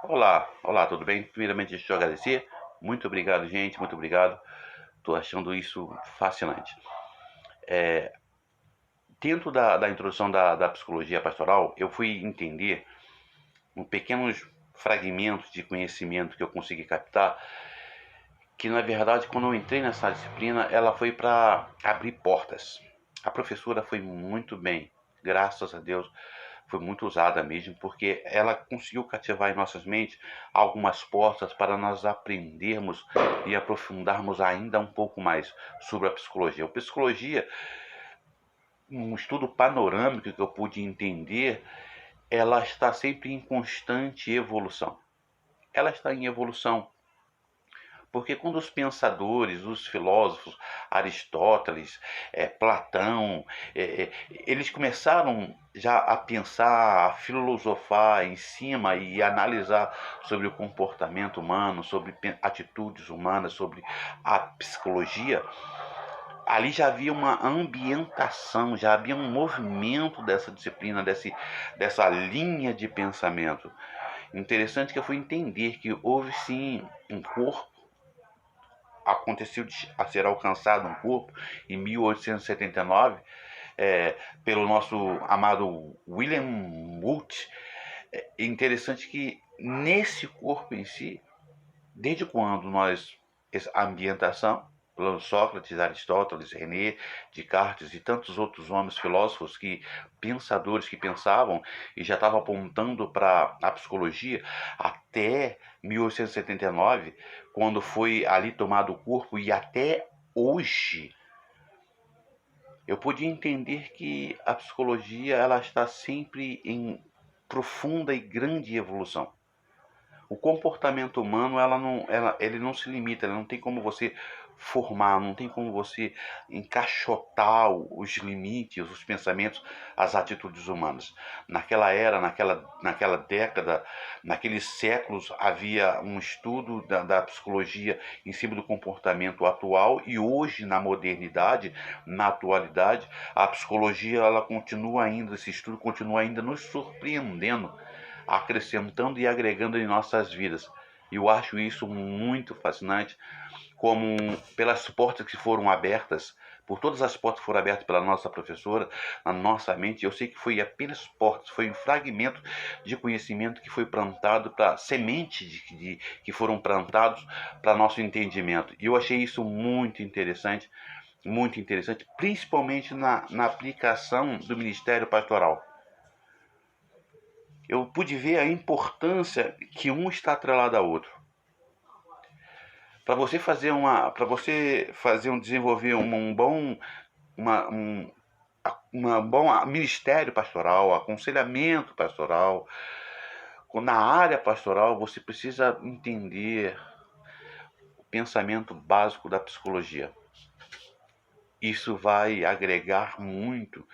Olá, olá, tudo bem? Primeiramente, deixa eu te agradecer. Muito obrigado, gente, muito obrigado. Estou achando isso fascinante. Dentro da introdução da psicologia pastoral, eu fui entender pequenos fragmentos de conhecimento que eu consegui captar, que na verdade, quando eu entrei nessa disciplina, ela foi para abrir portas. A professora foi muito bem, graças a Deus, foi muito usada mesmo, porque ela conseguiu cativar em nossas mentes algumas portas para nós aprendermos e aprofundarmos ainda um pouco mais sobre a psicologia. A psicologia, um estudo panorâmico que eu pude entender, ela está sempre em constante evolução. Ela está em evolução. Porque quando os pensadores, os filósofos, Aristóteles, Platão, eles começaram já a pensar, a filosofar em cima e analisar sobre o comportamento humano, sobre atitudes humanas, sobre a psicologia, ali já havia uma ambientação, já havia um movimento dessa disciplina, dessa linha de pensamento. Interessante que eu fui entender que houve sim um corpo, aconteceu a ser alcançado um corpo em 1879 pelo nosso amado William Wundt. É interessante que nesse corpo em si, desde quando a ambientação, Sócrates, Aristóteles, René, Descartes e tantos outros homens filósofos pensadores que pensavam e já estavam apontando para a psicologia até 1879, quando foi ali tomado o corpo, e até hoje eu pude entender que a psicologia ela está sempre em profunda e grande evolução. O comportamento humano ele não se limita, não tem como você formar, não tem como você encaixotar os limites, os pensamentos, as atitudes humanas. Naquela era, naquela década, naqueles séculos, havia um estudo da psicologia em cima do comportamento atual, e hoje, na modernidade, na atualidade, a psicologia ela continua ainda, esse estudo continua ainda nos surpreendendo, acrescentando e agregando em nossas vidas. E eu acho isso muito fascinante, como pelas portas que foram abertas, por todas as portas que foram abertas pela nossa professora, na nossa mente. Eu sei que foi apenas portas, foi um fragmento de conhecimento que foi plantado, para semente que foram plantados para nosso entendimento. E eu achei isso muito interessante, principalmente na aplicação do ministério pastoral. Eu pude ver a importância que um está atrelado ao outro. Para você fazer desenvolver um bom uma, um, uma bom ministério pastoral, aconselhamento pastoral, na área pastoral você precisa entender o pensamento básico da psicologia. Isso vai agregar muito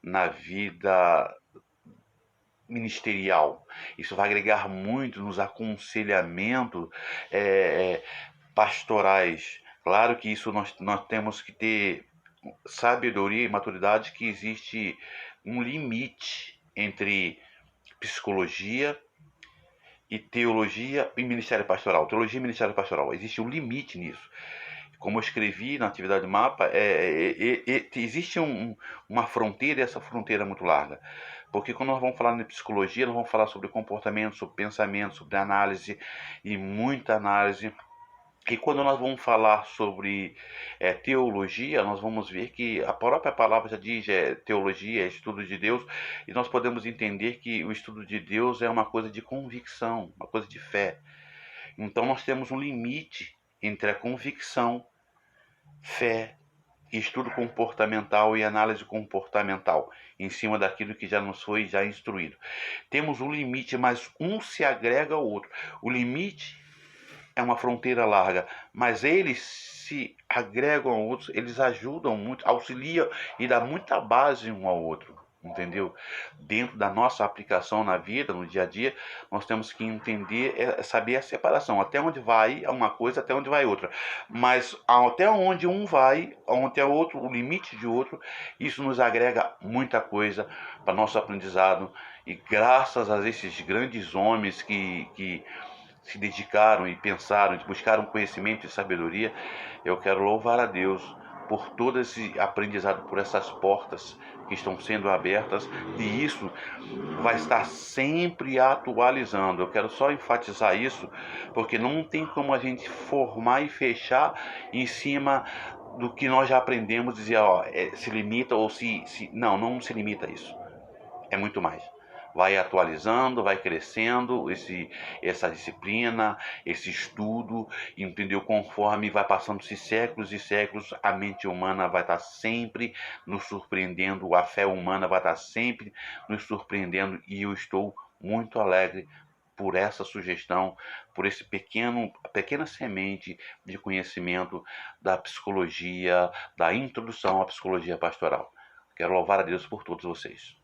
na vida ministerial. Isso vai agregar muito nos aconselhamentos pastorais. Claro que isso nós temos que ter sabedoria e maturidade, que existe um limite entre psicologia e teologia e ministério pastoral. Teologia e ministério pastoral. Existe um limite nisso. Como eu escrevi na atividade mapa, existe uma fronteira, e essa fronteira é muito larga. Porque quando nós vamos falar de psicologia, nós vamos falar sobre comportamento, sobre pensamento, sobre análise, e muita análise. E quando nós vamos falar sobre teologia, nós vamos ver que a própria palavra já diz teologia, é estudo de Deus, e nós podemos entender que o estudo de Deus é uma coisa de convicção, uma coisa de fé. Então nós temos um limite entre a convicção, fé, estudo comportamental e análise comportamental, em cima daquilo que já nos foi já instruído. Temos um limite, mas um se agrega ao outro. O limite é uma fronteira larga, mas eles se agregam a outros, eles ajudam muito, auxiliam e dá muita base um ao outro, entendeu? Dentro da nossa aplicação na vida, no dia a dia, nós temos que entender, saber a separação, até onde vai uma coisa, até onde vai outra, mas até onde um vai, até o outro, o limite de outro, isso nos agrega muita coisa para nosso aprendizado E graças a esses grandes homens que se dedicaram e pensaram, buscaram conhecimento e sabedoria, eu quero louvar a Deus por todo esse aprendizado, por essas portas que estão sendo abertas, e isso vai estar sempre atualizando. Eu quero só enfatizar isso, porque não tem como a gente formar e fechar em cima do que nós já aprendemos, dizer, ó, se limita ou se... Não, não se limita a isso. É muito mais. Vai atualizando, vai crescendo essa disciplina, esse estudo, entendeu? Conforme vai passando-se séculos e séculos, a mente humana vai estar sempre nos surpreendendo, a fé humana vai estar sempre nos surpreendendo, e eu estou muito alegre por essa sugestão, por esse pequena semente de conhecimento da psicologia, da introdução à psicologia pastoral. Quero louvar a Deus por todos vocês.